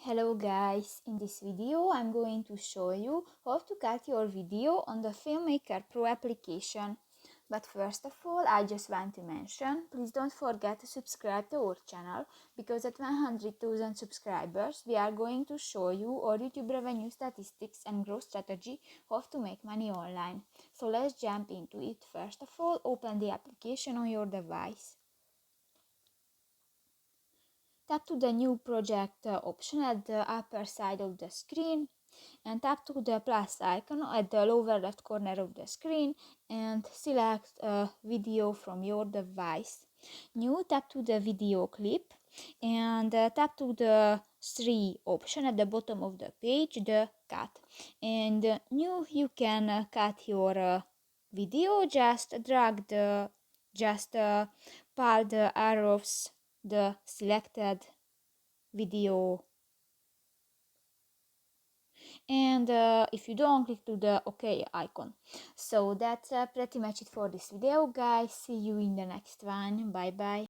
Hello guys, in this video I'm going to show you how to cut your video on the Filmmaker Pro application. But first of all, I just want to mention, please don't forget to subscribe to our channel, because at 100,000 subscribers we are going to show you our YouTube revenue statistics and growth strategy, how to make money online. So let's jump into it. First of all, open the application on your device. Tap to the New Project option at the upper side of the screen and tap to the plus icon at the lower left corner of the screen and select a video from your device. New, tap to the video clip and tap to the 3 option at the bottom of the page, the cut. And new, you can cut your video, just pull the arrows the selected video, and if you don't, click to the OK icon. So that's pretty much it for this video, guys. See you in the next one. Bye bye.